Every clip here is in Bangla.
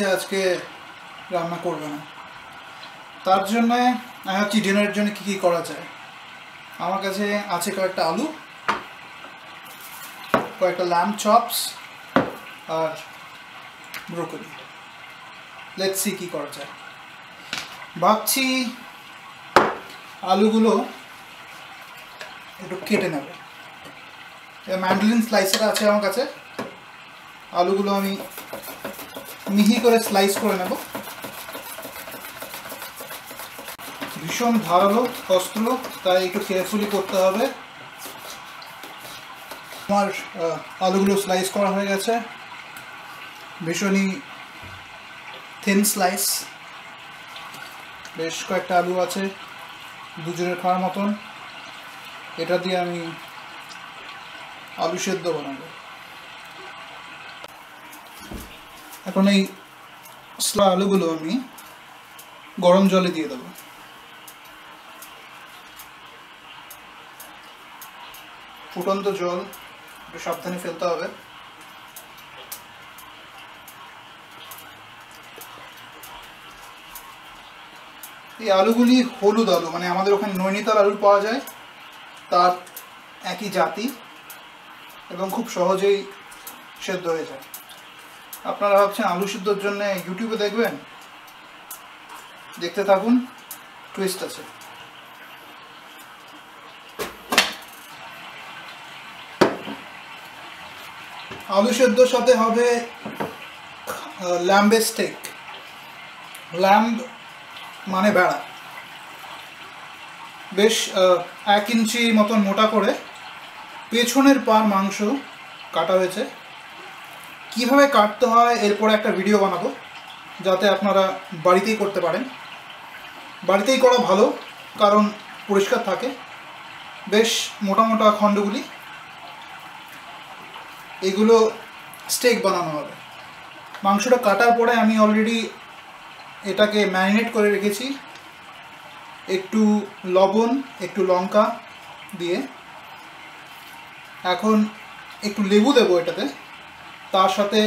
বলেছে আজকে রান্না করবে না, তার জন্য আমি ভাবছি ডিনারের জন্য কী কী করা যায়। আমার কাছে আছে কয়েকটা আলু, কয়েকটা ল্যাম্ব চপস আর ব্রোকলি। লেটস সি কী করা যায়। ভাবছি আলুগুলো একটু কেটে নেব। ম্যান্ডারিন স্লাইসার আছে আমার কাছে। আলুগুলো আমি মিহি করে স্লাইস করে নেব। ভীষণ ধারালো অস্ত্র, তাই একটু কেয়ারফুলি করতে হবে। আমার আলুগুলো স্লাইস করা হয়ে গেছে, ভীষণই থিন স্লাইস। বেশ কয়েকটা আলু আছে, দুজনের খাওয়ার মতন। এটা দিয়ে আমি আলু সেদ্ধ বানাবো। এখন এই আলুগুলো আমি গরম জলে দিয়ে দেবো। ফুটন্ত জল, একটু সাবধানে ফেলতে হবে। এই আলুগুলি হলুদ আলু, মানে আমাদের ওখানে নৈনিতাল আলু পাওয়া যায়, তার একই জাতি এবং খুব সহজেই সেদ্ধ হয়ে যায়। আপনারা ভাবছেন আলু সিদ্ধর জন্য ইউটিউবে দেখবেন, দেখতে থাকুন, টুইস্ট আছে। আলু সেদ্ধর সাথে হবে ল্যাম্বের স্টেক। ল্যাম্ব মানে বেড়া, বেশ 1 ইঞ্চি মতন মোটা করে পেছনের পার মাংস কাটা হয়েছে। কিভাবে কাটতে হয় এরপরে একটা ভিডিও বানাবো, যাতে আপনারা বাড়িতেই করতে পারেন। বাড়িতেই করা ভালো, কারণ পরিষ্কার থাকে। বেশ মোটা মোটা খণ্ডগুলি, এগুলো স্টেক বানানো হবে। মাংসটা কাটার পরে আমি অলরেডি এটাকে ম্যারিনেট করে রেখেছি একটু লবণ, একটু লঙ্কা দিয়ে। এখন একটু লেবু দেবো এটাতে, তার সাথে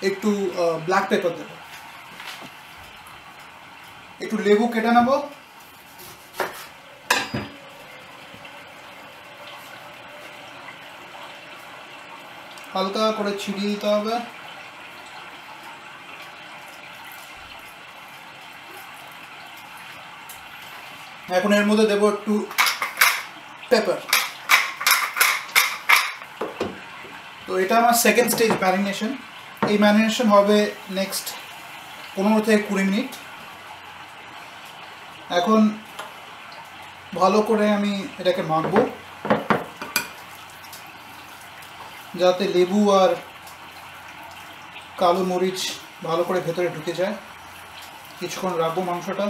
একটু ব্ল্যাক পেপার দেবো। একটু লেবু কেটে নেব, হালকা করে ছিটিয়ে দিতে হবে। এখন এর মধ্যে দেবো একটু পেপার। তো এটা আমার সেকেন্ড স্টেজ ম্যারিনেশন। এই ম্যারিনেশন হবে নেক্সট 15 থেকে 20 মিনিট। এখন ভালো করে আমি এটাকে মাখবো, যাতে লেবু আর কালো মরিচ ভালো করে ভেতরে ঢুকে যায়। কিছুক্ষণ রাখবো মাংসটা।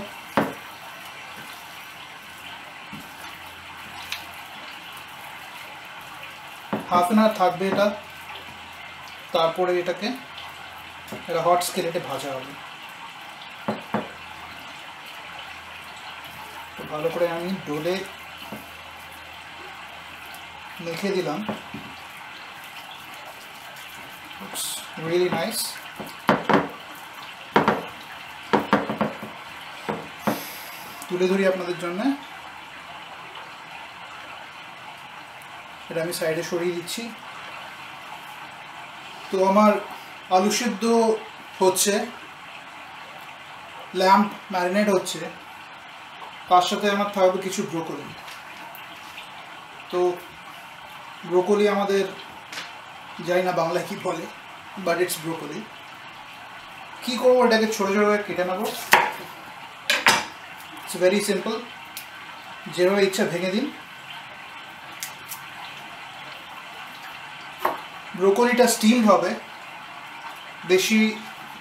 হাফ অ্যান আওয়ার থাকবে এটা, তারপরে এটাকে হট স্কেলেটে ভাজা হবে। ভালো করে আমি ডোলে মেখে দিলাম। Looks really nice. তুলে ধরি আপনাদের জন্য। এটা আমি সাইডে সরিয়ে দিচ্ছি। তো আমার আলু সিদ্ধ হচ্ছে, ল্যাম্ব ম্যারিনেট হচ্ছে, তার সাথে আমার থাকবে কিছু ব্রোকলি। তো ব্রোকলি আমাদের জানি না বাংলায় কী বলে, বাট ইটস ব্রোকলি। কী করবো, এটাকে ছোটো ছোটো করে কেটে নেবো। ইটস ভেরি সিম্পল, যেভাবে ইচ্ছা ভেঙে দিন। ব্রোকলিটা স্টিমড হবে, বেশি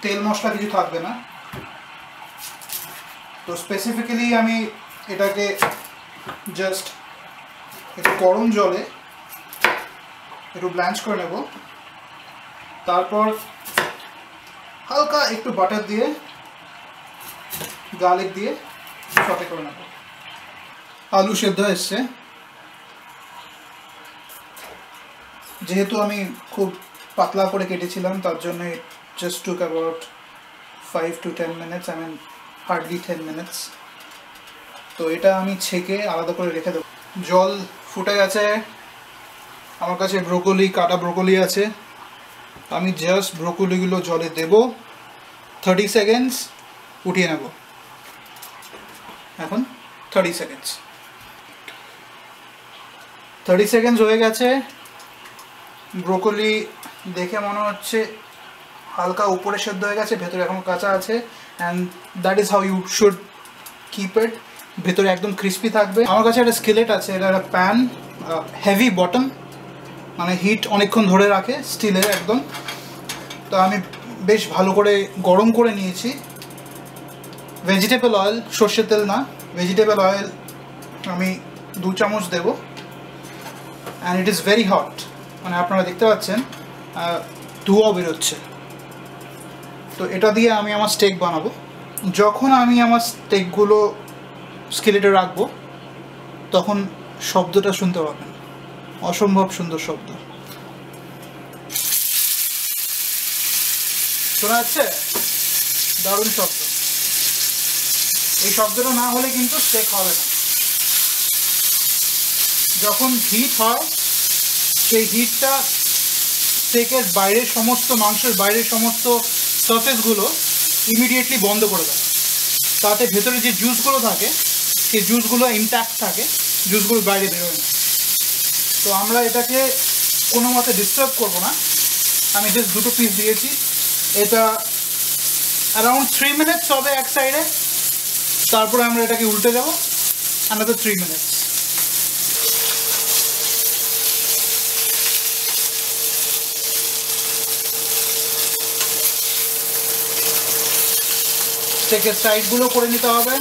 তেল মশলা কিছু থাকবে না। তো স্পেসিফিক্যালি আমি এটাকে জাস্ট একটু গরম জলে একটু ব্ল্যাঞ্চ করে নেব, তারপর হালকা একটু বাটার দিয়ে, গার্লিক দিয়ে সটে করে নেব। আলু সেদ্ধ এসছে। যেহেতু আমি খুব পাতলা করে কেটেছিলাম, তার জন্য just took about 5 to 10 minutes, I mean hardly 10 minutes. তো এটা আমি ছেঁকে আলাদা করে রেখে দেবো। জল ফুটে গেছে, আমার কাছে ব্রোকলি, কাটা ব্রোকলি আছে, আমি জাস্ট ব্রোকলিগুলো জলে দেব, 30 সেকেন্ডস, উঠিয়ে নেব। এখন 30 সেকেন্ডস হয়ে গেছে। ব্রোকলি দেখে মনে হচ্ছে হালকা উপরে সেদ্ধ হয়ে গেছে, ভেতরে এখন কাঁচা আছে, and that is how you should keep it. ভেতরে একদম ক্রিস্পি থাকবে। আমার কাছে একটা স্কিলেট আছে, এটা একটা প্যান, হেভি বটম, মানে হিট অনেকক্ষণ ধরে রাখে, স্টিলের একদম। তো আমি বেশ ভালো করে গরম করে নিয়েছি। ভেজিটেবল অয়েল, সর্ষের তেল না, ভেজিটেবল অয়েল আমি 2 চামচ দেবো, and it is very hot, মানে আপনারা দেখতে পাচ্ছেন ধোঁয়া বেরোচ্ছে। তো এটা দিয়ে আমি আমার স্টেক বানাবো। যখন আমি আমার স্টেকগুলো স্কিলেটে রাখবো তখন শব্দটা শুনতে পাবেন, অসম্ভব সুন্দর শব্দ শোনা যাচ্ছে, দারুণ শব্দ। এই শব্দটা না হলে কিন্তু স্টেক হবে না। যখন হিট হয় সেই হিটটা স্টেকের বাইরের সমস্ত, মাংসের বাইরের সমস্ত সারফেসগুলো ইমিডিয়েটলি বন্ধ করে দেয়, তাতে ভেতরে যে জুসগুলো থাকে সেই জুসগুলো ইনট্যাক্ট থাকে, জুসগুলো বাইরে বেরোয় না। তো আমরা এটাকে কোনো মতে ডিস্টার্ব করবো না। আমি জাস্ট 2 পিস দিয়েছি। এটা অ্যারাউন্ড 3 মিনিটস হবে এক সাইডে, তারপরে আমরা এটাকে উল্টে দেবো, another 3 মিনিটস। স্টেকের সাইডগুলো করে নিতে হবে।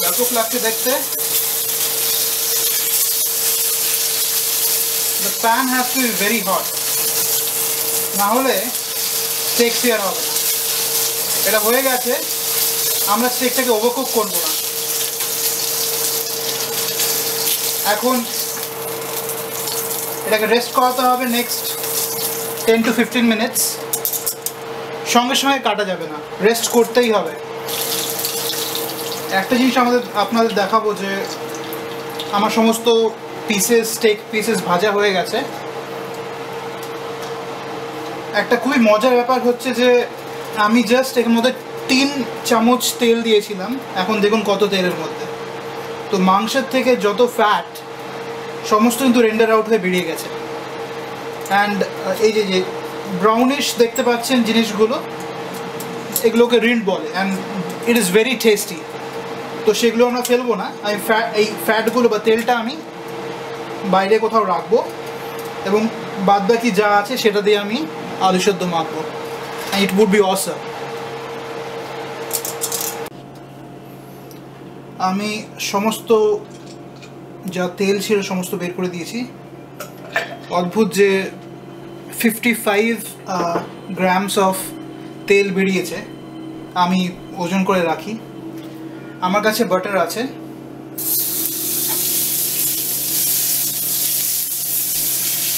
ব্যাপক লাগছে দেখতে। The pan has to be very hot, না হলে স্টেক ফেয়ার হবে না। এটা হয়ে গেছে, আমরা স্টেকটাকে ওভারকুক করবো না। এখন এটাকে রেস্ট করাতে হবে নেক্সট 10 to 15 মিনিটস। সঙ্গে সঙ্গে কাটা যাবে না, রেস্ট করতেই হবে। একটা জিনিস আপনাদের দেখাবো যে আমার সমস্ত স্টেক পিসেস ভাজা হয়ে গেছে। একটা খুবই মজার ব্যাপার হচ্ছে যে আমি জাস্ট এর মধ্যে 3 চামচ তেল দিয়েছিলাম, এখন দেখুন কত তেলের মধ্যে। তো মাংসের থেকে যত ফ্যাট সমস্ত কিন্তু রেন্ডার আউট হয়ে বেরিয়ে গেছে। অ্যান্ড এই যে ব্রাউনিশ দেখতে পাচ্ছেন জিনিসগুলো, এগুলোকে রিন্ড বলে, and it is very tasty. তো সেগুলো আমরা ফেলবো না, আমি এই ফ্যাটগুলো বা তেলটা আমি বাইরে কোথাও রাখবো, এবং বাদবাকি যা আছে সেটা দিয়ে আমি আলু সেদ্ধ মাখবো। It would be awesome. আমি সমস্ত যা তেল ছিল সমস্ত বের করে দিয়েছি। অদ্ভুত যে 55 গ্রামস অফ তেল বেরিয়েছে, আমি ওজন করে রাখি। আমার কাছে বাটার আছে,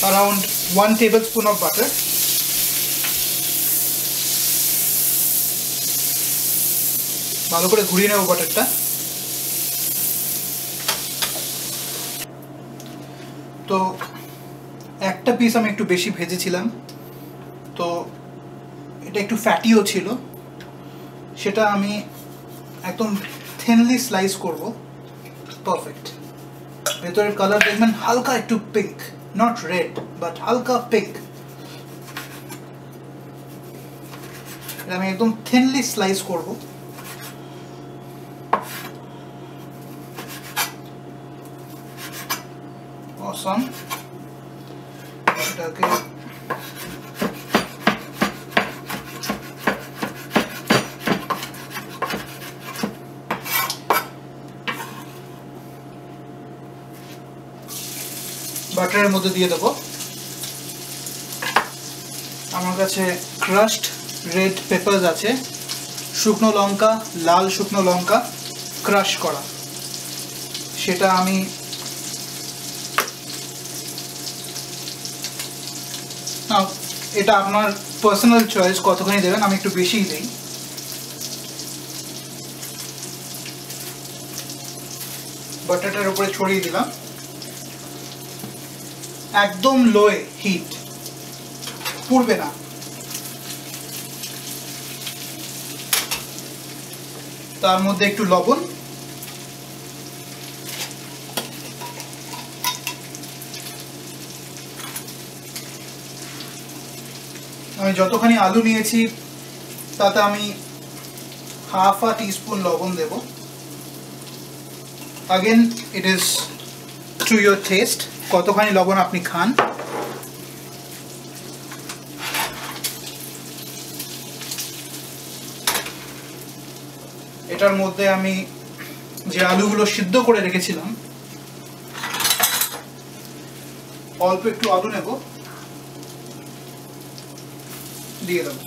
around 1 tablespoon of butter. ভালো করে ঘুরিয়ে নেব বাটারটা। তো একটা পিস আমি একটু বেশি ভেজেছিলাম, তো এটা একটু ফ্যাটিও ছিল, সেটা আমি একদম থিনলি স্লাইস করব। পারফেক্ট। ভেতরের কালার দেখবেন হালকা একটু পিঙ্ক, নট রেড বাট হালকা পিঙ্ক। এটা আমি একদম থিনলি স্লাইস করব। অসম। এটাকে বাটারের মধ্যে দিয়ে দেবো। আমার কাছে ক্রাশড রেড পেপার্স আছে, শুকনো লঙ্কা, লাল শুকনো লঙ্কা ক্রাশ করা, সেটা আমি এটা আপনার পার্সোনাল চয়েস কতখানি দেবেন, আমি একটু বেশিই দিই। বাটারটার উপরে ছড়িয়ে দিলাম, একদম লোয়ে হিট, পুড়বে না। তার মধ্যে একটু লবণ, আমি যতখানি আলু নিয়েছি তাতে আমি হাফ টিস্পুন লবণ দেব। Again it is to your taste, কতখানি লবণ আপনি খান। এটার মধ্যে আমি যে আলুগুলো সিদ্ধ করে রেখেছিলাম, অল্প একটু আলু নেব, দিয়ে দেবো,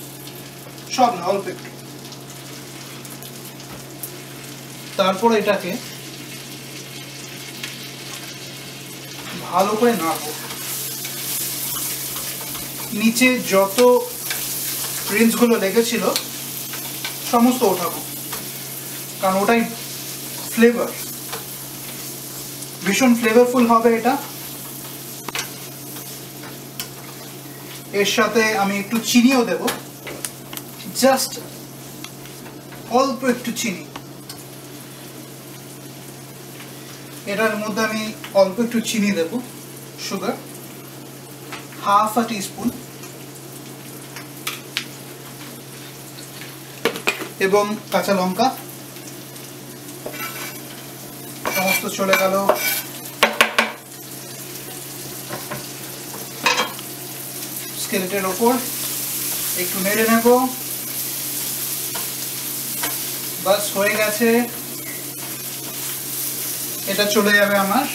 সব না অল্প একটু। তারপর এটাকে ভালো করে নাড়বো, নিচে যত রিন্সগুলো লেগেছিল সমস্ত ওঠাবো, কারণ ওটাই ফ্লেভার, ভীষণ ফ্লেভারফুল হবে এটা। এর সাথে আমি একটু চিনিও দেব, জাস্ট অল্প একটু চিনি। এটার মধ্যে আমি অল্প একটু চিনি দেব, সুগার হাফ টিস্পুন, এবং কাঁচা লঙ্কা, সমস্ত চলে গেল। স্কেলেটের ওপর একটু নেড়ে নেব, বাস হয়ে গেছে। এটা চলে যাবে আমার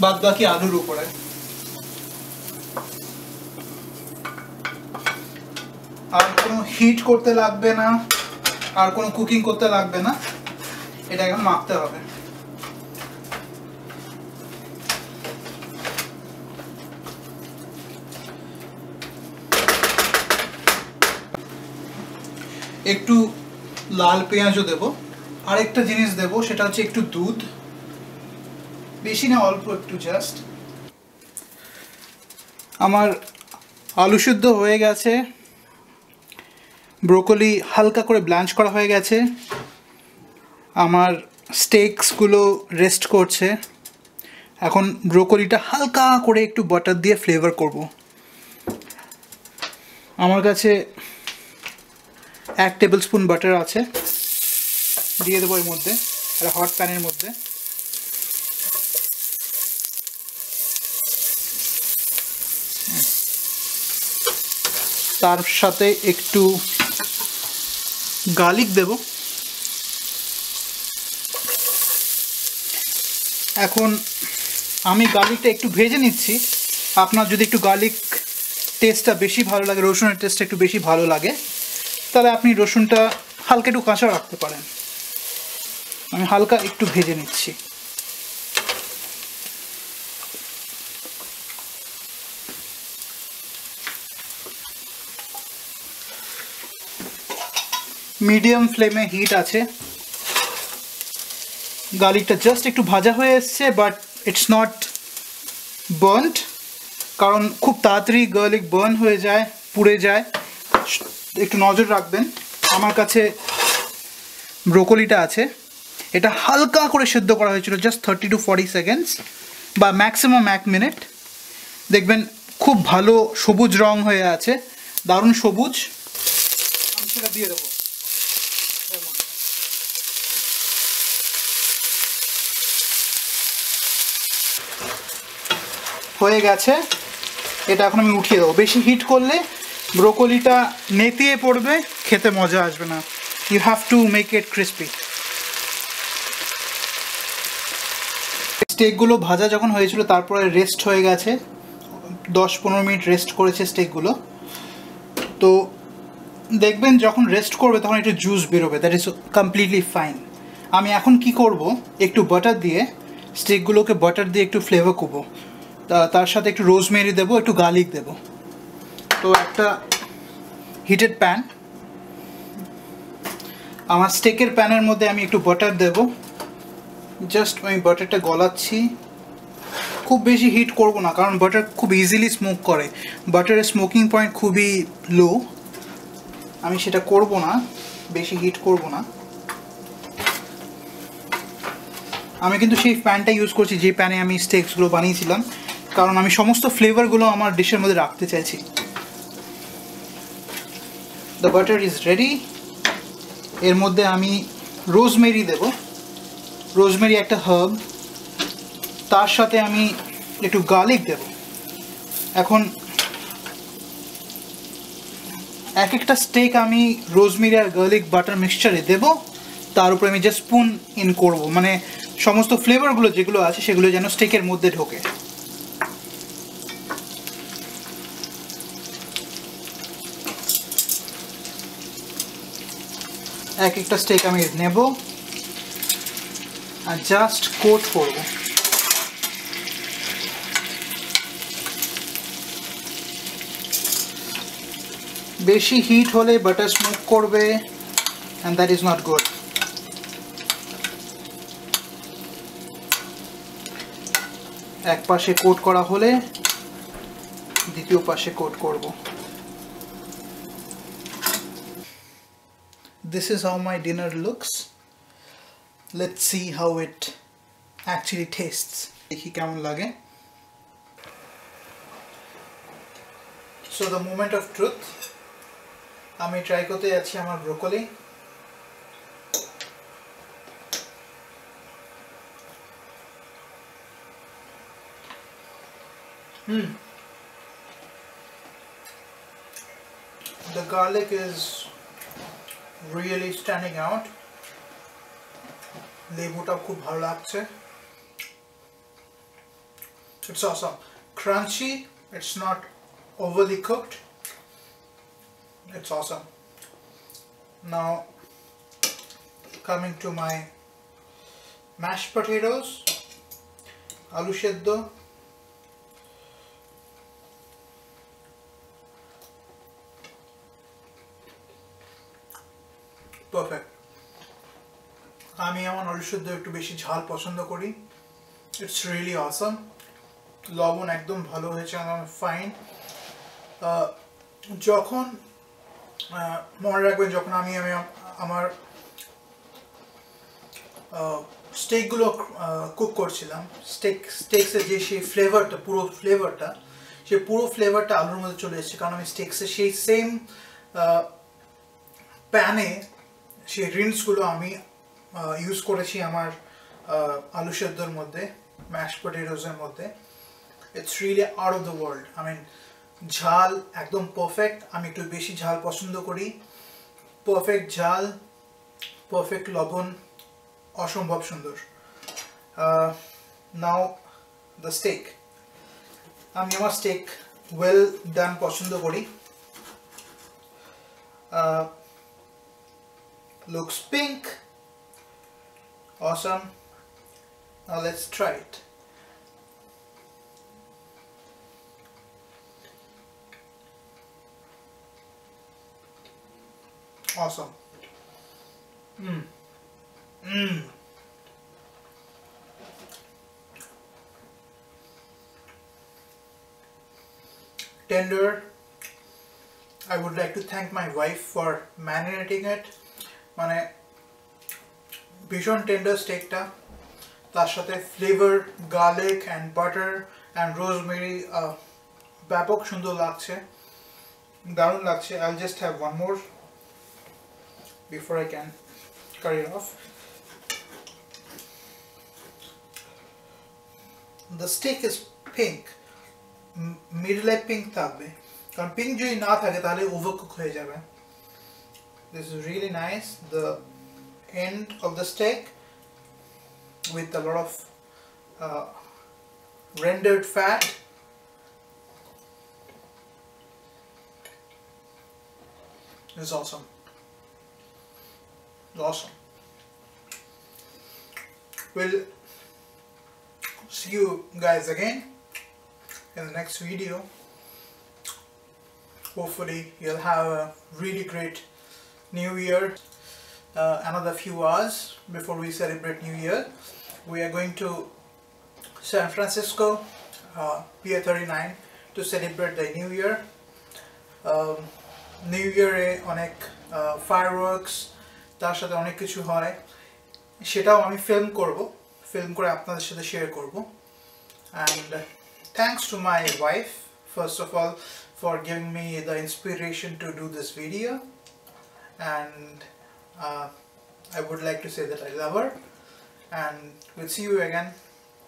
বাদ বাকি আলুর উপরে। আর কোনো হিট করতে লাগবে না, আর কোনো কুকিং করতে লাগবে না, এটা এখন মাখতে হবে। একটু লাল পেঁয়াজও দেব, আরেকটা জিনিস দেব, সেটা হচ্ছে একটু দুধ, বেশি না অল্প একটু জাস্ট। আমার আলু সিদ্ধ হয়ে গেছে, ব্রোকলি হালকা করে ব্লাঞ্চ করা হয়ে গেছে, আমার স্টেকসগুলো রেস্ট করছে। এখন ব্রোকলিটা হালকা করে একটু বাটার দিয়ে ফ্লেভার করব। আমার কাছে 1 টেবিল স্পুন বাটার আছে, দিয়ে দেবো এর মধ্যে, একটা হট প্যানের মধ্যে। তার সাথে একটু গার্লিক দেব। এখন আমি গার্লিকটা একটু ভেজে নিচ্ছি, আপনার যদি একটু গার্লিক টেস্টটা বেশি ভালো লাগে, রসুনের টেস্টটা একটু বেশি ভালো লাগে, তাহলে আপনি রসুনটা হালকা একটু কাঁচা রাখতে পারেন। আমি হালকা একটু ভেজে নিচ্ছি। মিডিয়াম ফ্লেমে হিট আছে, গার্লিকটা জাস্ট একটু ভাজা হয়ে এসছে, বাট ইটস নট বার্নড, কারণ খুব তাড়াতাড়ি গার্লিক বার্ন হয়ে যায়, পুড়ে যায়, একটু নজর রাখবেন। আমার কাছে ব্রোকলিটা আছে, এটা হালকা করে সেদ্ধ করা হয়েছিল, জাস্ট 30 to 40 সেকেন্ডস বা ম্যাক্সিমাম 1 মিনিট। দেখবেন খুব ভালো সবুজ রং হয়ে আছে, দারুণ সবুজ। আমি সেটা দিয়ে দেবো। হয়ে গেছে, এটা এখন আমি উঠিয়ে দেবো। বেশি হিট করলে ব্রোকলিটা নেতিয়ে পড়বে, খেতে মজা আসবে না। You have to make it crispy. স্টেকগুলো ভাজা যখন হয়েছিল তারপরে রেস্ট হয়ে গেছে 10-15 মিনিট রেস্ট করেছে স্টেকগুলো। তো দেখবেন যখন রেস্ট করবে তখন একটু জুস বেরোবে, দ্যাট ইজ কমপ্লিটলি ফাইন। আমি এখন কি করব, একটু বাটার দিয়ে স্টেকগুলোকে বাটার দিয়ে একটু ফ্লেভার করবো, তার সাথে একটু রোজমেরি দেবো, একটু গার্লিক দেবো। তো একটা হিটেড প্যান, আমার স্টেকের প্যানের মধ্যে আমি একটু বাটার দেব। জাস্ট আমি বাটারটা গলাচ্ছি, খুব বেশি হিট করব না কারণ বাটার খুব ইজিলি স্মোক করে, বাটারের স্মোকিং পয়েন্ট খুবই লো, আমি সেটা করব না, বেশি হিট করব না। আমি কিন্তু সেই প্যানটা ইউজ করছি যে প্যানে আমি স্টেকসগুলো বানিয়েছিলাম, কারণ আমি সমস্ত ফ্লেভারগুলো আমার ডিশের মধ্যে রাখতে চাইছি। The butter is ready. এর মধ্যে আমি রোজমেরি দেব, রোজমেরি একটা হার্ব, তার সাথে আমি একটু গার্লিক দেব। এখন এক একটা স্টেক আমি রোজমেরি আর গার্লিক বাটার মিক্সচারে দেব, তার উপরে আমি জাস্ট স্পুন ইন করব, মানে সমস্ত ফ্লেভারগুলো যেগুলো আছে সেগুলো যেন স্টেকের মধ্যে ঢোকে। এক একটা স্টেক আমি নেব আর জাস্ট কোট করব। বেশি হিট হলে বাটার স্মোক করবে and that is not good. এক পাশে কোট করা হলে দ্বিতীয় পাশে কোট করব। This is how my dinner looks. Let's see how it actually tastes. দেখি কেমন লাগে। So the moment of truth, আমি ট্রাই করতে যাচ্ছি আমার broccoli. The garlic is really standing out. লেবুটা খুব ভালো লাগছে। It's awesome. Crunchy, it's not overly cooked. It's awesome. Now coming to my mashed potatoes, aloo seddho, perfect. আমি আমার আলু সেদ্ধ একটু বেশি ঝাল পছন্দ করি। It's really awesome. লবণ একদম ভালো হয়েছে, ফাইন। যখন মনে রাখবেন যখন আমি আমার স্টেকগুলো কুক করছিলাম, স্টেক্সের যে সেই ফ্লেভারটা, পুরো ফ্লেভারটা আলুর মধ্যে চলে এসেছে, কারণ আমি স্টেক্সের সেই সেম প্যানে সেই রিন্সগুলো আমি ইউজ করেছি আমার আলু সেদ্ধর মধ্যে, ম্যাশ পটেটোসের মধ্যে। It's really out of the world. I mean ঝাল একদম পারফেক্ট, আমি একটু বেশি ঝাল পছন্দ করি। পারফেক্ট ঝাল, পারফেক্ট লবণ, অসম্ভব সুন্দর। নাও দ্য স্টেক। আমি আমার স্টেক ওয়েল ডান পছন্দ করি। Looks pink. Awesome. Now let's try it. Awesome. Tender. I would like to thank my wife for marinating it. মানে ভীষণ টেন্ডার স্টেকটা, তার সাথে flavour, garlic and butter and rosemary, ব্যাপক সুন্দর লাগছে, দারুণ লাগছে। I'll just have one more before I can cut it off. The steak is pink, মিডলে পিঙ্ক থাকবে, কারণ পিঙ্ক যদি না থাকে তাহলে ওভারকুক হয়ে যাবে। This is really nice. The end of the steak with a lot of rendered fat. is awesome. It's awesome. We'll see you guys again in the next video. Hopefully you'll have a really great New Year. Another few hours before we celebrate New Year, we are going to San Francisco, Pier 39 to celebrate the New Year. New Year অনেক fireworks তার সাথে অনেক কিছু হয়, সেটাও আমি ফিল্ম করে আপনাদের সাথে শেয়ার করব. And thanks to my wife, first of all, for giving me the inspiration to do this video, and I would like to say that I love her, and we'll see you again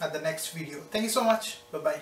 at the next video. Thank you so much. Bye bye.